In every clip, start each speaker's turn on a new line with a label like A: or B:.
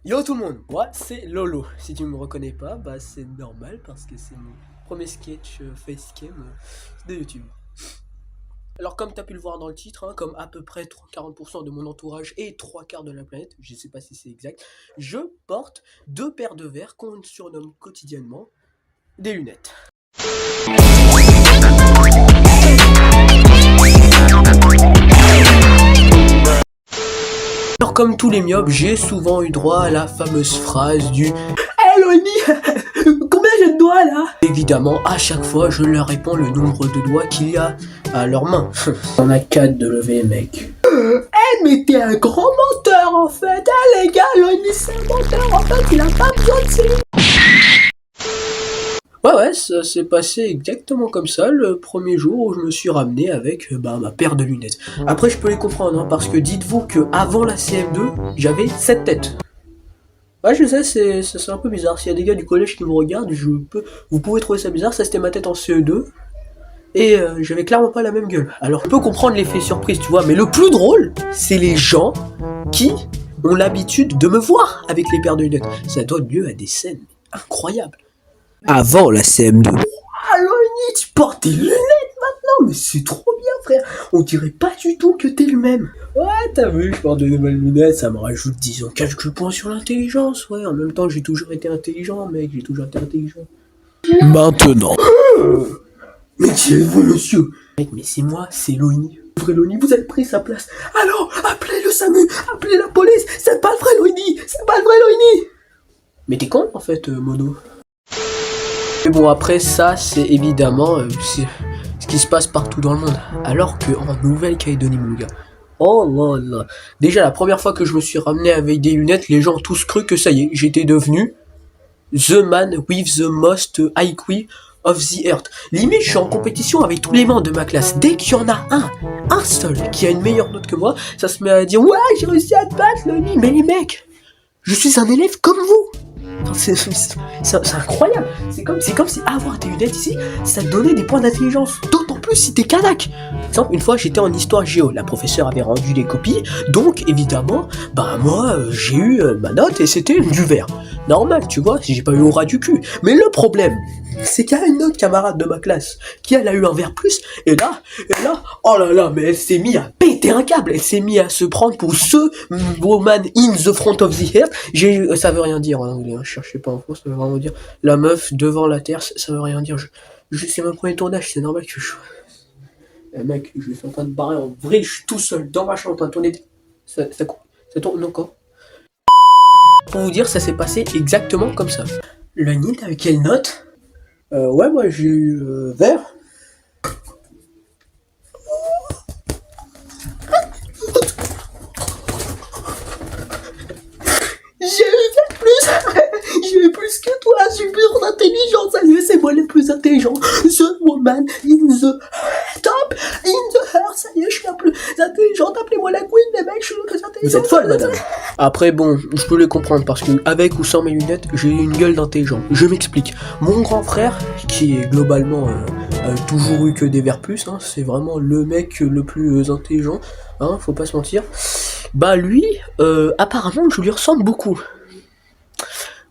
A: Yo tout le monde, moi c'est Lolo. Si tu me reconnais pas, bah c'est normal parce que c'est mon premier sketch facecam de YouTube. Alors comme t'as pu le voir dans le titre, hein, comme à peu près 40% de mon entourage et 3 quarts de la planète, je sais pas si c'est exact, je porte 2 paires de verres qu'on surnomme quotidiennement des lunettes. Alors comme tous les myopes, j'ai souvent eu droit à la fameuse phrase du Hello Amy, combien j'ai de doigts là? Évidemment, à chaque fois, je leur réponds le nombre de doigts qu'il y a à leurs mains. On a 4 de lever, mec. Mais t'es un grand menteur en fait. Les gars, Amy c'est un menteur en fait, il a pas besoin de ça. Ouais, ça s'est passé exactement comme ça le premier jour où je me suis ramené avec ma paire de lunettes. Après, je peux les comprendre, hein, parce que dites-vous que avant la CM2, j'avais 7 têtes. Ouais, je sais, c'est un peu bizarre. S'il y a des gars du collège qui me regardent, vous pouvez trouver ça bizarre. Ça, c'était ma tête en CE2. Et j'avais clairement pas la même gueule. Alors, je peux comprendre l'effet surprise, tu vois. Mais le plus drôle, c'est les gens qui ont l'habitude de me voir avec les paires de lunettes. Ça donne lieu à des scènes incroyables. Avant la CM2. Allô, Uni, tu portes des lunettes maintenant? Mais c'est trop bien, frère. On dirait pas du tout que t'es le même. Ouais, t'as vu, je porte de nouvelles lunettes, ça me rajoute, disons, quelques points sur l'intelligence. Ouais, en même temps, j'ai toujours été intelligent, mec, j'ai toujours été intelligent. Maintenant. Mais qui êtes-vous, monsieur? Mec, mais c'est moi, c'est Loïni. Le vrai Loïni, vous avez pris sa place. Alors, appelez le SAMU, appelez la police, c'est pas le vrai Loïni, c'est pas le vrai Loïni. Mais t'es con, en fait, Mono. Mais bon, après ça, c'est évidemment ce qui se passe partout dans le monde. Alors qu'en Nouvelle-Calédonie, mon gars. Oh là là. Déjà, la première fois que je me suis ramené avec des lunettes, les gens ont tous cru que ça y est, j'étais devenu The Man with the most IQ of the Earth. Limite, je suis en compétition avec tous les membres de ma classe. Dès qu'il y en a un seul, qui a une meilleure note que moi, ça se met à dire « Ouais, j'ai réussi à te battre, Loni !» Mais les mecs, je suis un élève comme vous. C'est incroyable. C'est comme si avoir des lunettes ici, ça te donnait des points d'intelligence. D'autant plus si t'es kanak. Par exemple, une fois j'étais en histoire géo, la professeure avait rendu des copies, donc évidemment, moi j'ai eu ma note et c'était du vert. Normal, tu vois, si j'ai pas eu au ras du cul. Mais le problème, c'est qu'il y a une autre camarade de ma classe qui elle a eu un vert plus, et là, oh là là, mais elle s'est mise à péter un câble, elle s'est mise à se prendre pour ce woman in the front of the earth. Ça veut rien dire en anglais, hein, cherchez pas en France, ça veut vraiment dire la meuf devant la terre, ça veut rien dire. C'est mon premier tournage, c'est normal que je... mec, je suis en train de barrer en vrai, je suis tout seul dans ma chambre en train de tourner. Ça tourne encore. Pour vous dire, ça s'est passé exactement comme ça. Le nid avec quelle note? Ouais, moi j'ai eu vert. J'ai eu vert plus. J'ai eu plus que toi, super d'intelligence. Allez, c'est moi le plus intelligent. The woman in the top, in the heart. Ça y est, je suis la plus intelligente. Appelez-moi la queen, les mecs, je suis le plus intelligent. Vous êtes folle, madame. Après, bon, je peux les comprendre parce que avec ou sans mes lunettes, j'ai une gueule d'intelligent. Je m'explique. Mon grand frère, qui est globalement toujours eu que des verts plus, hein, c'est vraiment le mec le plus intelligent, hein, faut pas se mentir. Lui, apparemment, je lui ressemble beaucoup.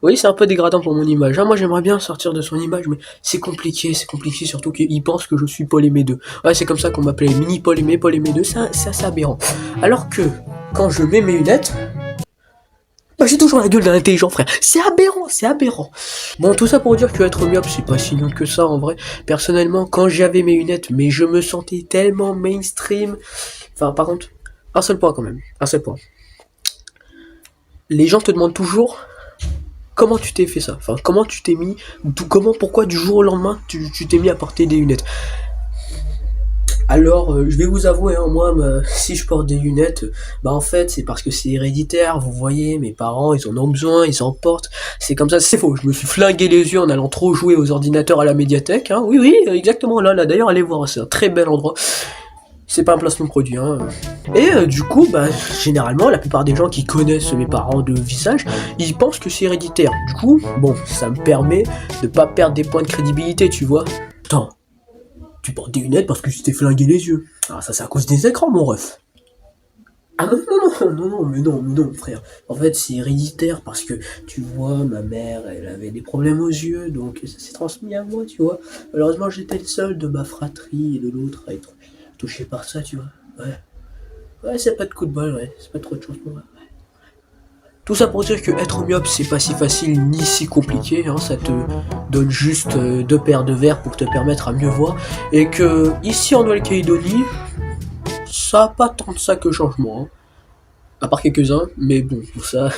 A: Oui, c'est un peu dégradant pour mon image. Moi, j'aimerais bien sortir de son image, mais c'est compliqué, surtout qu'il pense que je suis Paul Aimé 2. Ouais, c'est comme ça qu'on m'appelait Mini Paul Aimé 2, c'est assez aberrant. Alors que, quand je mets mes lunettes, j'ai toujours la gueule d'un intelligent, frère. C'est aberrant. Bon, tout ça pour dire que être myope, c'est pas si nul que ça, en vrai. Personnellement, quand j'avais mes lunettes, mais je me sentais tellement mainstream. Enfin, par contre, un seul point quand même. Un seul point. Les gens te demandent toujours comment tu t'es fait ça. Enfin, comment tu t'es mis... Pourquoi du jour au lendemain, tu t'es mis à porter des lunettes. Alors, je vais vous avouer, hein, moi, si je porte des lunettes, en fait, c'est parce que c'est héréditaire, vous voyez, mes parents, ils en ont besoin, ils en portent, c'est comme ça, c'est faux, je me suis flingué les yeux en allant trop jouer aux ordinateurs à la médiathèque, hein, oui, exactement, là, d'ailleurs, allez voir, c'est un très bel endroit, c'est pas un placement de produit, hein. Et du coup, généralement, la plupart des gens qui connaissent mes parents de visage, ils pensent que c'est héréditaire, du coup, bon, ça me permet de pas perdre des points de crédibilité, tu vois. Attends. Tu portes des lunettes parce que tu t'es flingué les yeux. Ah, ça c'est à cause des écrans, mon ref. Ah non, mais non, frère. En fait, c'est héréditaire parce que, tu vois, ma mère, elle avait des problèmes aux yeux, donc ça s'est transmis à moi, tu vois. Malheureusement, j'étais le seul de ma fratrie et de l'autre à être touché par ça, tu vois. Ouais. Ouais, c'est pas de coup de bol, ouais. C'est pas trop de chance pour moi. Tout ça pour dire que être myope, c'est pas si facile ni si compliqué, hein. Ça te donne juste deux paires de verres pour te permettre à mieux voir. Et que, ici en Nouvelle-Calédonie, ça a pas tant de ça que changement, hein. À part quelques-uns, mais bon, pour ça,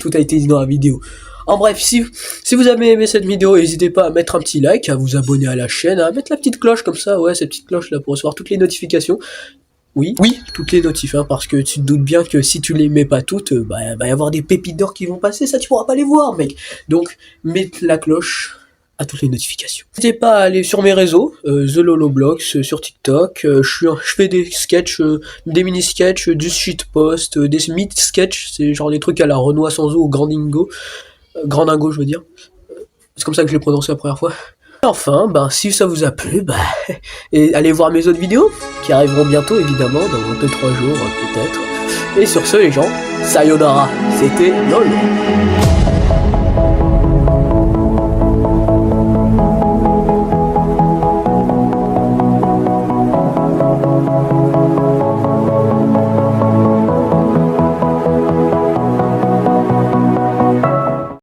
A: tout a été dit dans la vidéo. En bref, si vous avez aimé cette vidéo, n'hésitez pas à mettre un petit like, à vous abonner à la chaîne, à mettre la petite cloche comme ça, ouais, cette petite cloche là pour recevoir toutes les notifications. Oui, toutes les notifs, hein, parce que tu te doutes bien que si tu les mets pas toutes, bah, il va y avoir des pépites d'or qui vont passer, ça tu pourras pas les voir, mec. Donc, mets la cloche à toutes les notifications. N'hésitez pas à aller sur mes réseaux, The Loloblox, sur TikTok, je fais des sketchs, des mini-sketchs, du shitpost, des mid-sketchs, c'est genre des trucs à la Renoir sans eau ou Grandingo je veux dire. C'est comme ça que je l'ai prononcé la première fois. Enfin, ben, si ça vous a plu, bah, et allez voir mes autres vidéos, qui arriveront bientôt, évidemment, dans 2-3 jours, peut-être. Et sur ce, les gens, sayonara, c'était LOL.